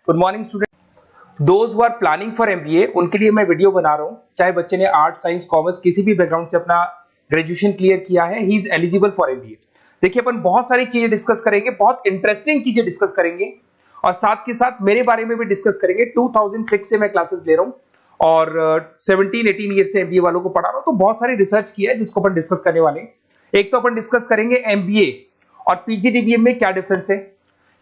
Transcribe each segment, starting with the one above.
Good morning student. Those who are planning for MBA उनके लिए मैं वीडियो बना रहा हूं। चाहे बच्चे ने आर्ट, साइंस, कॉमर्स किसी भी बैकग्राउंड से अपना ग्रेजुएशन क्लियर किया है, he is eligible for MBA. देखिए अपन बहुत सारी चीजें डिस्कस करेंगे, बहुत इंटरेस्टिंग चीजें डिस्कस करेंगे और साथ के साथ मेरे बारे में भी डिस्कस करेंगे। 2006 से मैं क्लासेस ले रहा हूं और 17-18 ईयर से एमबीए वालों को पढ़ा रहा हूं, तो बहुत सारी रिसर्च की है जिसको अपन डिस्कस करने वाले हैं। एक तो अपन डिस्कस करेंगे एमबीए और पीजीडीबीएम में क्या डिफरेंस है,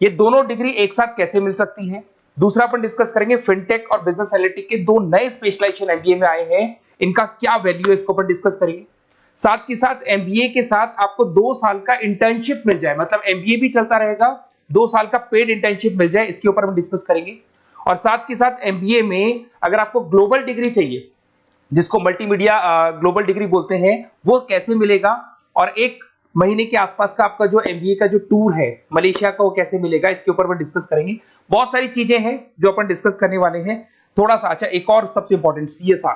ये दोनों डिग्री एक साथ कैसे मिल सकती है। दूसरा अपन डिस्कस करेंगे फिनटेक और बिजनेस एनालिटिक के दो नए स्पेशलाइजेशन एमबीए में आए हैं, इनका क्या वैल्यू है, इसको अपन डिस्कस करेंगे। साथ के साथ एमबीए के साथ आपको 2 साल का इंटर्नशिप मिल जाए, मतलब एमबीए भी चलता रहेगा, 2 साल का पेड इंटर्नशिप मिल जाए, इसके ऊपर हम डिस्कस करेंगे। और साथ के साथ एमबीए में अगर आपको ग्लोबल डिग्री चाहिए, जिसको मल्टीमीडिया ग्लोबल डिग्री बोलते हैं, वो कैसे मिलेगा, और 1 महीने के आसपास का आपका जो एमबीए का जो टूर है मलेशिया का, वो कैसे मिलेगा, इसके ऊपर अपन डिस्कस करेंगे। बहुत सारी चीजें हैं जो अपन डिस्कस करने वाले हैं। थोड़ा सा अच्छा, एक और सबसे important CSR,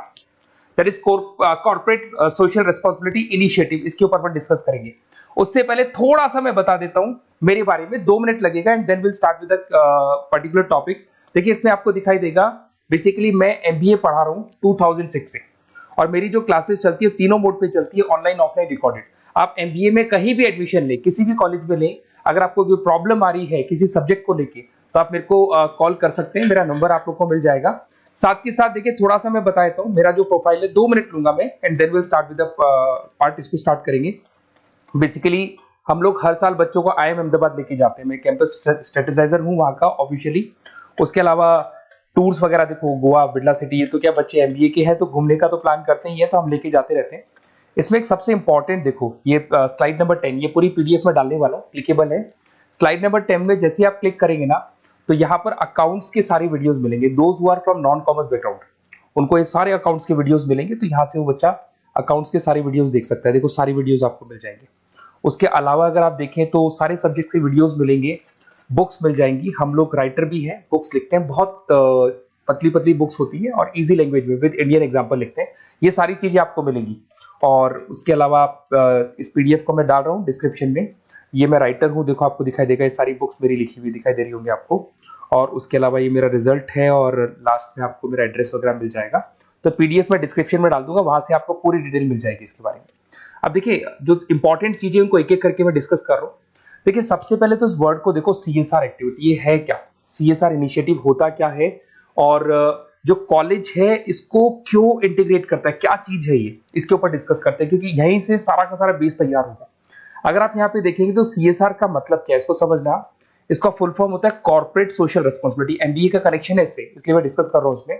that is corporate social responsibility initiative, इसके ऊपर अपन डिस्कस करेंगे। उससे पहले थोड़ा सा मैं बता देता हूं मेरे बारे में, 2 मिनट लगेगा and then will start with particular topic. देखिए इसमें आपको दिखाई देगा, बेसिकली मैं एमबीए पढ़ा रहा हूं 2006 से और मेरी जो क्लासेस चलती है तीनों मोड पे चलती है, ऑनलाइन, ऑफलाइन, रिकॉर्डेड। आप एमबीए में कहीं भी एडमिशन ले, किसी भी कॉलेज में ले, अगर आपको कोई प्रॉब्लम आ रही है किसी सब्जेक्ट को लेके, तो आप मेरे को कॉल कर सकते हैं, मेरा नंबर आप लोग को मिल जाएगा। साथ के साथ देखिए थोड़ा सा मैं बता देता हूं, मेरा जो प्रोफाइल है 2 मिनट लूंगा मैं and then will start with the part, इसको स्टार्ट करेंगे। बेसिकली हम लोग हर साल बच्चों को आईएम अहमदाबाद लेके जाते हैं, मैं कैंपस स्ट्रेटेजाइजर हूं वहां का ऑफिशियली। उसके अलावा टूर्स वगैरह, देखो गोवा, बिरला सिटी, ये तो क्या बच्चे एमबीए के हैं तो घूमने का तो प्लान करते ही है, तो हम लेके जाते रहते हैं। इसमें एक सबसे इंपॉर्टेंट, देखो ये स्लाइड नंबर 10, ये पूरी पीडीएफ में डालने वाला हूं, क्लिकेबल है। स्लाइड नंबर 10 में जैसे आप क्लिक करेंगे ना, तो यहाँ पर अकाउंट्स के सारे वीडियोस मिलेंगे। Those who are from non commerce background, उनको ये सारे अकाउंट्स के वीडियोस मिलेंगे, तो यहाँ से वो बच्चा अकाउंट्स के सारे वीडियोस देख सकता है। देखो सारी वीडियोस आपको मिल जाएंगे। उसके अलावा अगर आप देखें तो सारे सब्जेक्ट के वीडियोस मिलेंगे, बुक्स मिल जाएंगी। हम लोग राइटर भी हैं, बुक्स लिखते हैं, बहुत पतली पतली बुक्स होती है और इजी लैंग्वेज में विद इंडियन एग्जांपल लिखते हैं। ये सारी चीजें आपको मिलेंगी। और उसके अलावा इस पीडीएफ को मैं डाल रहा हूँ डिस्क्रिप्शन में, ये मैं राइटर हूँ, देखो आपको दिखाई देगा, ये सारी बुक्स मेरी लिखी हुई दिखाई दे रही होंगी आपको। और उसके अलावा ये मेरा रिजल्ट है और लास्ट में आपको मेरा एड्रेस वगैरह मिल जाएगा। तो पीडीएफ में डिस्क्रिप्शन में डाल दूंगा, वहां से आपको पूरी डिटेल मिल जाएगी इसके बारे में। अब देखिए जो इंपॉर्टेंट चीजें उनको एक एक करके मैं डिस्कस कर रहा हूँ। देखिए सबसे पहले तो इस वर्ड को देखो, सीएसआर एक्टिविटी, ये है क्या, सीएसआर इनिशिएटिव होता क्या है, और जो कॉलेज है इसको क्यों इंटीग्रेट करता है, क्या चीज है ये, इसके ऊपर डिस्कस करते हैं, क्योंकि यहीं से सारा का सारा बेस तैयार होगा। अगर आप यहाँ पे देखेंगे तो सीएसआर का मतलब क्या है, इसको समझना। इसका फुल फॉर्म होता है कॉर्पोरेट सोशल रिस्पांसिबिलिटी। एमबीए का कनेक्शन है इससे, इसलिए मैं डिस्कस कर रहा हूँ इसमें।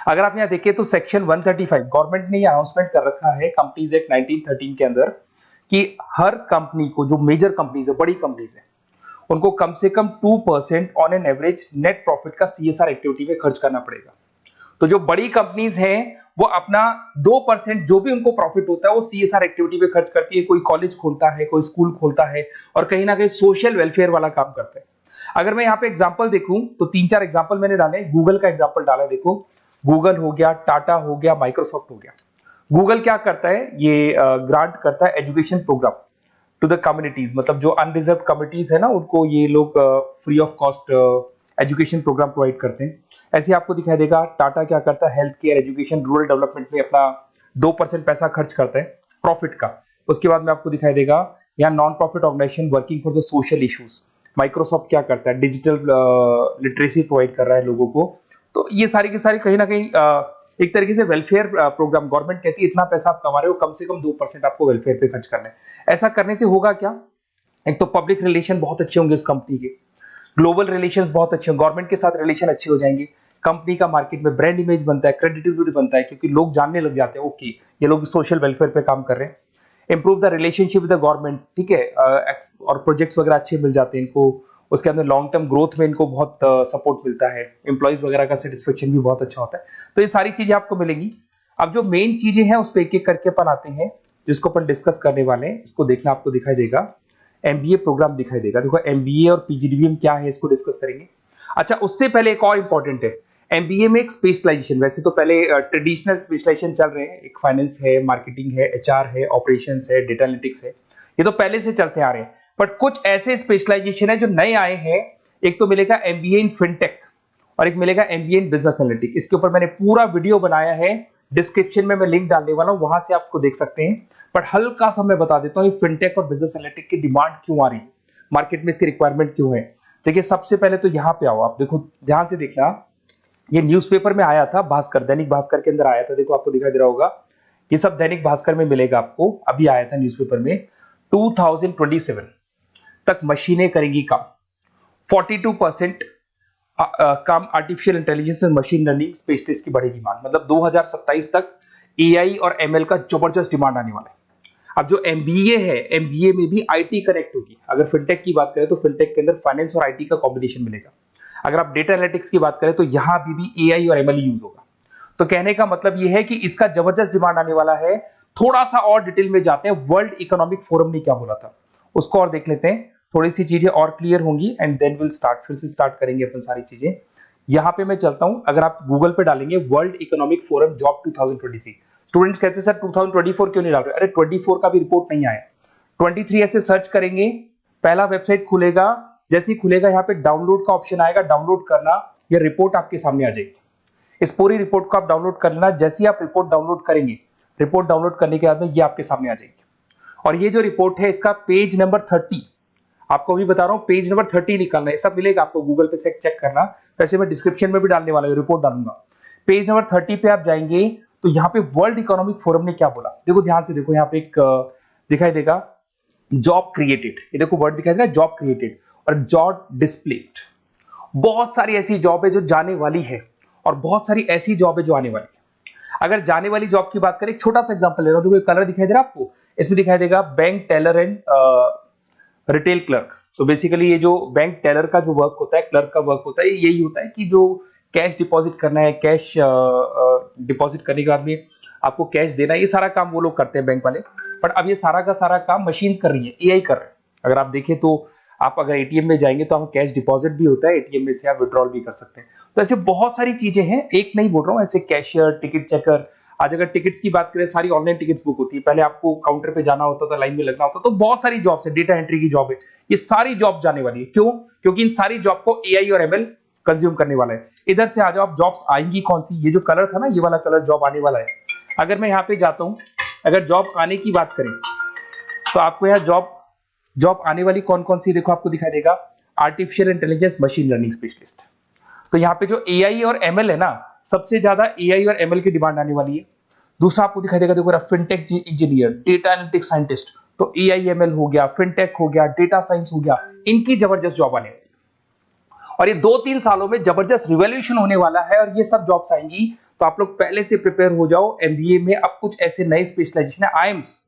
अगर आप यहाँ देखें तो सेक्शन 135, गवर्नमेंट ने ये अनाउंसमेंट कर रखा है कंपनीज एक्ट 1913 के अंदर, कि हर कंपनी को, जो मेजर कंपनीज है, बड़ी कंपनीज है, उनको कम से कम 2% on an average net profit का सीएसआर एक्टिविटी में खर्च करना पड़ेगा। तो जो बड़ी कंपनीज हैं वो अपना 2% जो भी उनको प्रॉफिट होता है वो सीएसआर एक्टिविटी पे खर्च करती है। कोई कॉलेज खोलता है, कोई स्कूल खोलता है और कहीं ना कहीं सोशल वेलफेयर वाला काम करता है। अगर मैं यहाँ पे एग्जांपल देखूं तो 3-4 एग्जांपल मैंने डाले। गूगल का एग्जांपल डाला, देखो गूगल हो गया, टाटा हो गया, माइक्रोसॉफ्ट हो गया। गूगल क्या करता है, ये ग्रांट करता है education program to the communities, मतलब जो अनरिजर्व कम्युनिटीज है ना, उनको ये लोग free of cost education program provide करते हैं। ऐसे आपको दिखाई देगा टाटा क्या करता है, health care, education, rural development में अपना 2% पैसा खर्च करता है प्रॉफिट का। उसके बाद में आपको दिखाई देगा यहाँ non profit organisation working for the social issues. Microsoft क्या करता है, डिजिटल लिटरेसी प्रोवाइड कर रहा है लोगों को। तो ये सारी की सारी कहीं ना कहीं एक तरीके से वेलफेयर प्रोग्राम। गवर्नमेंट कहती है इतना पैसा आप कमा रहे हो, कम से कम 2% आपको वेलफेयर पे खर्च करना है। ऐसा करने से होगा क्या, एक तो पब्लिक रिलेशन बहुत अच्छे होंगे उस कंपनी के, ग्लोबल रिलेशंस बहुत अच्छे होंगे, गवर्नमेंट के साथ रिलेशन अच्छे हो जाएंगे, कंपनी का मार्केट में ब्रांड इमेज बनता है, क्रेडिबिलिटी बनता है, क्योंकि लोग जानने लग जाते हैं ओके ये लोग सोशल वेलफेयर पे काम कर रहे हैं। Improve the relationship with the government, ठीक है, और प्रोजेक्ट्स वगैरह अच्छे मिल जाते हैं इनको। उसके अंदर लॉन्ग टर्म ग्रोथ में इनको बहुत सपोर्ट मिलता है, एम्प्लॉइज वगैरह का सेटिस्फेक्शन भी बहुत अच्छा होता है। तो ये सारी चीजें आपको मिलेंगी। अब जो मेन चीजें हैं उस पर एक एक करके अपन आते हैं, जिसको अपन डिस्कस करने वाले हैं। इसको देखना, आपको दिखाई देगा एमबीए प्रोग्राम दिखाई देगा। देखो एमबीए और पीजीडीबीएम क्या है, इसको डिस्कस करेंगे। अच्छा, उससे पहले एक और इंपॉर्टेंट है, एमबीए में एक स्पेशलाइजेशन, वैसे तो पहले ट्रेडिशनल स्पेशलाइजेशन चल रहे हैं, एक फाइनेंस है, मार्केटिंग है, एचआर है, ऑपरेशंस है, डेटा एनालिटिक्स है, ये तो पहले से चलते आ रहे हैं। बट कुछ ऐसे स्पेशलाइजेशन है जो नए आए हैं, एक तो मिलेगा एमबीए इन फिनटेक और एक मिलेगा एमबीए इन बिजनेस एनालिटिक्स। इसके ऊपर मैंने पूरा वीडियो बनाया है, डिस्क्रिप्शन में मैं लिंक डालने वाला हूं, वहां से आप उसको देख सकते हैं। बट हल्का सा मैं बता देता हूं ये फिनटेक और बिजनेस एनालिटिक्स की डिमांड क्यों आ रही है, मार्केट में इसकी रिक्वायरमेंट क्यों है। देखिए सबसे पहले तो यहाँ पे आओ, आप देखो ध्यान से देखना, ये न्यूज़पेपर में आया था, भास्कर, दैनिक भास्कर के अंदर आया था, देखो आपको दिखाई दे रहा होगा, ये सब दैनिक भास्कर में मिलेगा आपको, अभी आया था न्यूज़पेपर में। 2027 तक मशीनें करेंगी काम, 42% काम आर्टिफिशियल इंटेलिजेंस और मशीन लर्निंग स्पेशलिस्ट की बढ़ेगी मांग, मतलब 2027 तक एआई और एमएल का जबरदस्त डिमांड आने वाला है। अब जो एमबीए है, एमबीए में भी आईटी कनेक्ट होगी। अगर फिनटेक की बात करें तो फिनटेक के अंदर फाइनेंस और आईटी का कॉम्बिनेशन मिलेगा। अगर आप डेटा एनालिटिक्स की बात करें तो यहां भी एआई और एमएल यूज होगा। तो कहने का मतलब यह है कि इसका जबरदस्त डिमांड आने वाला है। थोड़ा सा और डिटेल में जाते हैं, वर्ल्ड इकोनॉमिक फोरम ने क्या बोला था उसको और देख लेते हैं, थोड़ी सी चीजें और क्लियर होंगी एंड देन विल स्टार्ट, फिर से स्टार्ट करेंगे अपन सारी चीजें। यहां पे मैं चलता हूं, अगर आप गूगल पे डालेंगे world economic forum job 2023, students कहते हैं सर 2024 क्यों नहीं डाल रहे, अरे 24 का भी रिपोर्ट नहीं आया, 23 ऐसे सर्च करेंगे, पहला वेबसाइट खुलेगा, जैसे ही खुलेगा यहाँ पे डाउनलोड का ऑप्शन आएगा, डाउनलोड करना, ये रिपोर्ट आपके सामने आ जाएगी। इस पूरी रिपोर्ट को आप डाउनलोड कर लेना, जैसे ही आप रिपोर्ट डाउनलोड करेंगे, रिपोर्ट डाउनलोड करने के बाद में ये आपके सामने आ जाएगी। और ये जो रिपोर्ट है इसका पेज नंबर 30, आपको भी बता रहा हूं पेज नंबर 30 निकालना है, सब मिलेगा आपको गूगल पे से चेक करना, वैसे मैं डिस्क्रिप्शन में भी डालने वाला हूं, रिपोर्ट डालूंगा। पेज नंबर 30 पे आप जाएंगे तो यहाँ पे वर्ल्ड इकोनॉमिक फोरम ने क्या बोला, देखो ध्यान से देखो, यहाँ पे एक दिखाई देगा जॉब क्रिएटेड, ये देखो वर्ड दिखाई दे रहा है जॉब क्रिएटेड और जॉब डिस्प्लेस्ड। बहुत सारी ऐसी जॉब है जो जाने वाली है और बहुत सारी ऐसी जॉब है जो आने वाली है। अगर जाने वाली जॉब की बात करें, एक छोटा सा एग्जांपल ले रहा हूं, देखो कलर दिखाई दे रहा है आपको, इसमें दिखाई देगा bank teller and retail clerk. तो बेसिकली ये जो बैंक टेलर का जो वर्क होता है, क्लर्क का वर्क होता है, यही होता है कि जो कैश डिपॉजिट करना है, कैश डिपॉजिट करने के बाद में आपको कैश देना है, ये सारा काम वो लोग करते हैं बैंक वाले। बट अब ये सारा का सारा काम मशीन्स कर रही है, एआई कर रहे हैं। अगर आप देखें तो आप अगर एटीएम में जाएंगे तो आपको कैश डिपॉजिट भी होता है, एटीएम में से आप विड्रॉल भी कर सकते हैं। तो ऐसे बहुत सारी चीजें हैं, एक नहीं बोल रहा हूँ, ऐसे कैशियर, टिकट चेकर, आज अगर टिकट्स की बात करें सारी ऑनलाइन टिकट्स बुक होती है, पहले आपको काउंटर पे जाना होता था, लाइन में लगना होता, तो बहुत सारी जॉब्स है, डेटा एंट्री की जॉब है, ये सारी जॉब जाने वाली है। क्यों? क्योंकि इन सारी जॉब को एआई और एमएल कंज्यूम करने वाला है। इधर से आ जाओ, आप जॉब्स आएंगी कौन सी, ये जो कलर था ना, ये वाला कलर जॉब आने वाला है। अगर मैं यहाँ पे जाता हूँ, अगर जॉब आने की बात करें तो आपको यहाँ जॉब आने वाली कौन कौन सी, देखो आपको दिखाई देगा artificial intelligence machine learning specialist. तो यहाँ पे जो एआई और एमएल है ना, सबसे ज्यादा एआई और एमएल की डिमांड आने वाली है। दूसरा आपको दिखाई देगा, देखो fintech engineer, data analytics scientist, तो एआई एमएल हो गया, फिनटेक हो गया, डेटा साइंस हो गया, इनकी जबरदस्त जॉब आने वाली है। और ये 2-3 सालों में जबरदस्त रिवॉल्यूशन होने वाला है और ये सब जॉब्स आएंगी। तो आप लोग पहले से प्रिपेयर हो जाओ। एमबीए में अब कुछ ऐसे नए स्पेशलाइजेशन है, आईएम्स,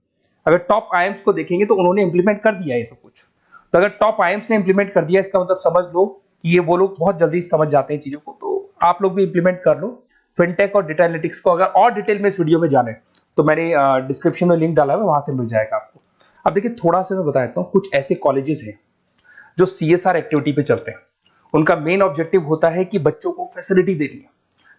अगर टॉप आईएम्स को देखेंगे तो उन्होंने इंप्लीमेंट कर दिया है ये सब कुछ। तो अगर टॉप आईएम्स ने इंप्लीमेंट कर दिया, इसका मतलब समझ लो कि ये वो लोग बहुत जल्दी समझ जाते हैं चीजों को, तो आप लोग भी इंप्लीमेंट कर लो फिनटेक और डेटा एनालिटिक्स को। अगर और डिटेल में इस वीडियो में जाने तो मैंने डिस्क्रिप्शन में लिंक डाला है, वहां से मिल जाएगा आपको। अब देखिए थोड़ा सा मैं बता देता हूँ, कुछ ऐसे कॉलेजेस हैं जो सीएसआर एक्टिविटी पे चलते हैं। उनका मेन ऑब्जेक्टिव होता है कि बच्चों को फैसिलिटी देनी है,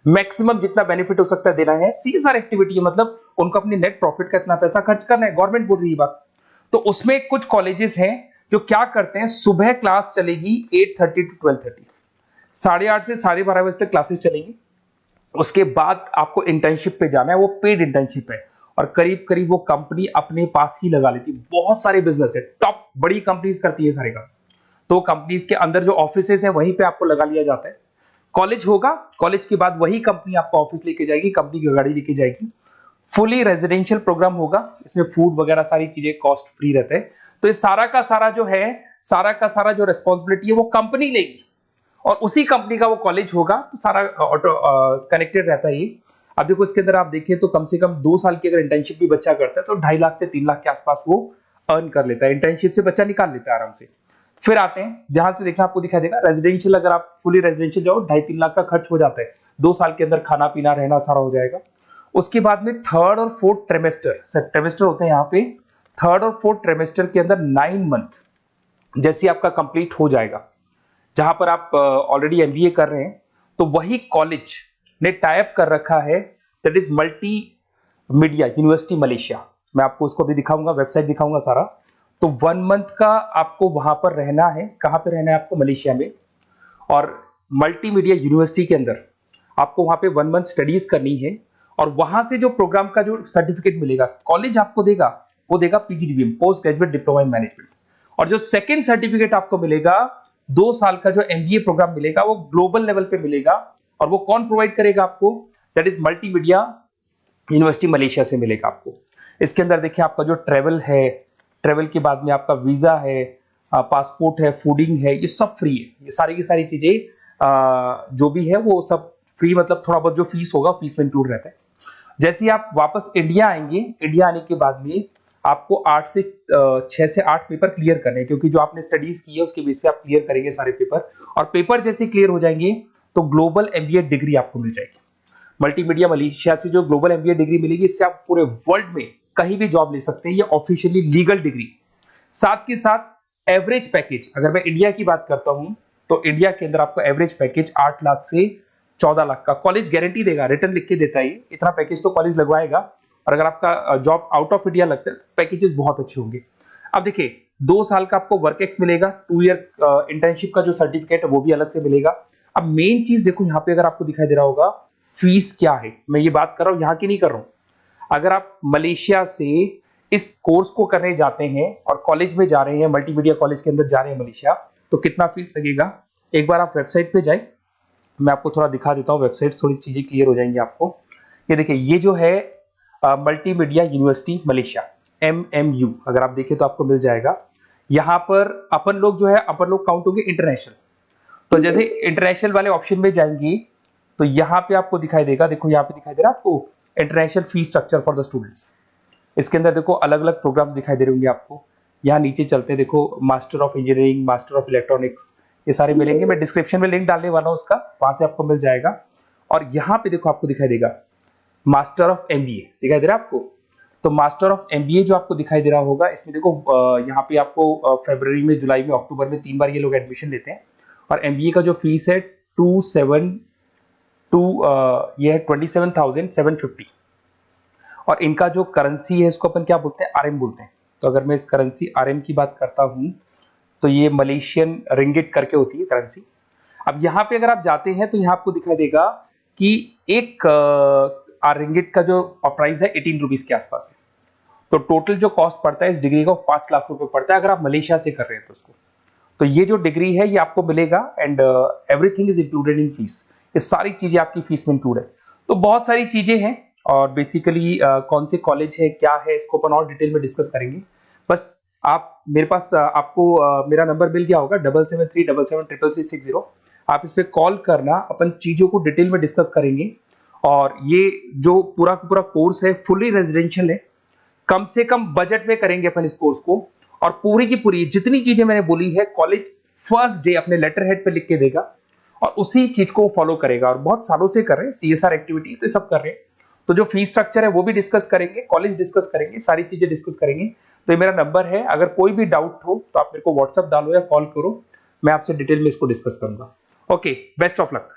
मैक्सिमम जितना बेनिफिट हो सकता है देना है। सीएसआर एक्टिविटी है मतलब उनको अपनी नेट प्रॉफिट का इतना पैसा खर्च करना है, गवर्नमेंट बोल रही है बात। तो उसमें कुछ कॉलेजेस हैं जो क्या करते हैं, सुबह क्लास चलेगी 8:30 to 12:30, 8:30 से 12:30 बजे तक क्लासेस चलेंगी। उसके बाद आपको इंटर्नशिप पे जाना है, वो पेड इंटर्नशिप है और करीब करीब वो कंपनी अपने पास ही लगा लेती है। बहुत सारे बिजनेस है, टॉप बड़ी कंपनीज करती है सारे काम। तो कंपनीज के अंदर जो ऑफिसेज हैं वहीं पे आपको लगा लिया जाता है। कॉलेज होगा, कॉलेज के बाद वही कंपनी आपको ऑफिस लेके जाएगी, कंपनी की गाड़ी लेके जाएगी। फुली रेजिडेंशियल प्रोग्राम होगा, इसमें फूड वगैरह सारी चीजें कॉस्ट फ्री रहते हैं। तो ये सारा का सारा जो है, सारा का सारा जो रेस्पॉन्सिबिलिटी है वो कंपनी लेगी और उसी कंपनी का वो कॉलेज होगा। तो सारा ऑटो कनेक्टेड रहता है ये। अब देखो इसके अंदर आप देखिए तो कम से कम 2 साल की अगर इंटर्नशिप भी बच्चा करता है तो 2.5 लाख से 3 लाख के आसपास वो अर्न कर लेता है, इंटर्नशिप से बच्चा निकाल लेता है आराम से। फिर आते हैं, ध्यान से देखना, आपको दिखाई देगा रेजिडेंशियल, अगर आप फुली रेजिडेंशियल जाओ 2.5-3 लाख का खर्च हो जाता है, 2 साल के अंदर खाना पीना रहना सारा हो जाएगा। उसके बाद में थर्ड और फोर्थ ट्रेमेस्टर होते हैं यहाँ पे। थर्ड और फोर्थ ट्रेमेस्टर के अंदर 9 मंथ जैसे आपका कंप्लीट हो जाएगा, जहां पर आप ऑलरेडी एमबीए कर रहे हैं, तो वही कॉलेज ने टाइप कर रखा है, that is multi media university Malaysia. मैं आपको उसको भी दिखाऊंगा, वेबसाइट दिखाऊंगा सारा। तो 1 मंथ का आपको वहां पर रहना है। कहां पे रहना है आपको? मलेशिया में। और मल्टीमीडिया यूनिवर्सिटी के अंदर आपको वहां पे 1 मंथ स्टडीज करनी है और वहां से जो प्रोग्राम का जो सर्टिफिकेट मिलेगा कॉलेज आपको देगा, वो देगा PGDBM, post graduate diploma in management. और जो सेकंड सर्टिफिकेट आपको मिलेगा 2 साल का जो एमबीए प्रोग्राम मिलेगा वो ग्लोबल लेवल पे मिलेगा। और वो कौन प्रोवाइड करेगा आपको? That is multimedia university Malaysia से मिलेगा आपको। इसके अंदर देखिए आपका जो ट्रेवल है, ट्रेवल के बाद में आपका वीजा है, पासपोर्ट है, फूडिंग है, ये सब फ्री है। ये सारी की सारी चीजें जो भी है वो सब फ्री, मतलब थोड़ा बहुत जो फीस होगा फीस में इंक्लूड रहता है। जैसे ही आप वापस इंडिया आएंगे, इंडिया आने के बाद में आपको 6 से 8 पेपर क्लियर करने हैं, क्योंकि जो आपने स्टडीज की है उसके बेस पे आप क्लियर करेंगे सारे पेपर। और पेपर जैसे क्लियर हो जाएंगे तो ग्लोबल एमबीए डिग्री आपको मिल जाएगी। मल्टीमीडिया मलेशिया से जो ग्लोबल एमबीए डिग्री मिलेगी, इससे आप पूरे वर्ल्ड में कहीं भी जॉब ले सकते हैं। ये ऑफिशियली लीगल डिग्री। साथ के साथ एवरेज पैकेज, अगर मैं इंडिया की बात करता हूं तो इंडिया के अंदर आपको एवरेज पैकेज 8 लाख से 14 लाख का कॉलेज गारंटी देगा, रिटर्न लिख के देता है। इतना पैकेज तो कॉलेज लगवाएगा। और अगर आपका जॉब आउट ऑफ इंडिया लगता है तो पैकेजेस बहुत अच्छे होंगे। अब देखिए 2 साल का आपको वर्क एक्स मिलेगा, 2 ईयर इंटर्नशिप का जो सर्टिफिकेट है वो भी अलग से मिलेगा। अब मेन चीज देखो यहाँ पे, अगर आपको दिखाई दे रहा होगा फीस क्या है, मैं ये बात कर रहा हूँ यहाँ की नहीं कर रहा हूँ। अगर आप मलेशिया से इस कोर्स को करने जाते हैं और कॉलेज में जा रहे हैं, मल्टीमीडिया कॉलेज के अंदर जा रहे हैं मलेशिया, तो कितना फीस लगेगा? एक बार आप वेबसाइट पे जाए, मैं आपको थोड़ा दिखा देता हूँ वेबसाइट, थोड़ी चीजें क्लियर हो जाएंगी आपको। ये देखिए, ये जो है मल्टीमीडिया यूनिवर्सिटी मलेशिया, MMU, अगर आप देखें तो आपको मिल जाएगा। यहाँ पर अपन लोग जो है, अपन लोग काउंट होंगे इंटरनेशनल। तो जैसे इंटरनेशनल वाले ऑप्शन में जाएंगे तो यहाँ पे आपको दिखाई देगा, देखो यहाँ पे दिखाई दे रहा है आपको international fees structure for the students. इसके अंदर देखो अलग अलग प्रोग्राम दिखाई दे रहे होंगे आपको। यहाँ नीचे चलते हैं, देखो master of engineering, master of electronics, ये सारे मिलेंगे। मैं डिस्क्रिप्शन में लिंक डालने वाला हूँ उसका, वहां से आपको मिल जाएगा। और यहाँ पे देखो आपको दिखाई देगा मास्टर ऑफ एमबीए, दिखाई दे रहा है आपको। तो मास्टर ऑफ एमबीए जो आपको दिखाई दे रहा होगा, इसमें देखो यहाँ पे आपको फरवरी में, जुलाई में, अक्टूबर में 3 बार ये लोग एडमिशन लेते हैं। और एमबीए का जो फीस है 27,750। और इनका जो करेंसी है इसको अपन क्या बोलते हैं? आरएम बोलते हैं। तो अगर मैं इस करेंसी आरएम की बात करता हूं तो ये मलेशियन रिंगिट करके होती है करेंसी। अब यहाँ पे अगर आप जाते हैं तो यहाँ आपको दिखाई देगा कि एक रिंगिट का जो प्राइस है 18 रुपीज के आसपास है। तो टोटल जो कॉस्ट पड़ता है इस डिग्री का 5 लाख रुपए पड़ता है, अगर आप मलेशिया से कर रहे हैं तो उसको। तो ये जो डिग्री है ये आपको मिलेगा and everything is included in fees. ये सारी चीजें आपकी फीस में इंक्लूड है। तो बहुत सारी चीजें हैं और बेसिकली कौन से कॉलेज है, क्या है, इसको अपन और डिटेल में डिस्कस करेंगे। बस आप मेरे पास आपको मेरा नंबर मिल गया होगा 7737773360। आप इस पे कॉल करना, अपन चीजों को डिटेल में डिस्कस करेंगे। और ये जो पूरा का पूरा कोर्स है फुली रेजिडेंशियल है, कम से कम बजट में करेंगे अपन इस कोर्स को। और पूरी की पूरी जितनी चीजें मैंने बोली है कॉलेज फर्स्ट डे अपने लेटर हेड पे लिख के देगा और उसी चीज को फॉलो करेगा। और बहुत सालों से कर रहे हैं, CSR एक्टिविटी तो सब कर रहे हैं। तो जो फीस स्ट्रक्चर है वो भी डिस्कस करेंगे, कॉलेज डिस्कस करेंगे, सारी चीजें डिस्कस करेंगे। तो ये मेरा नंबर है, अगर कोई भी डाउट हो तो आप मेरे को व्हाट्सएप डालो या कॉल करो, मैं आपसे डिटेल में इसको डिस्कस करूंगा। Okay, best of luck.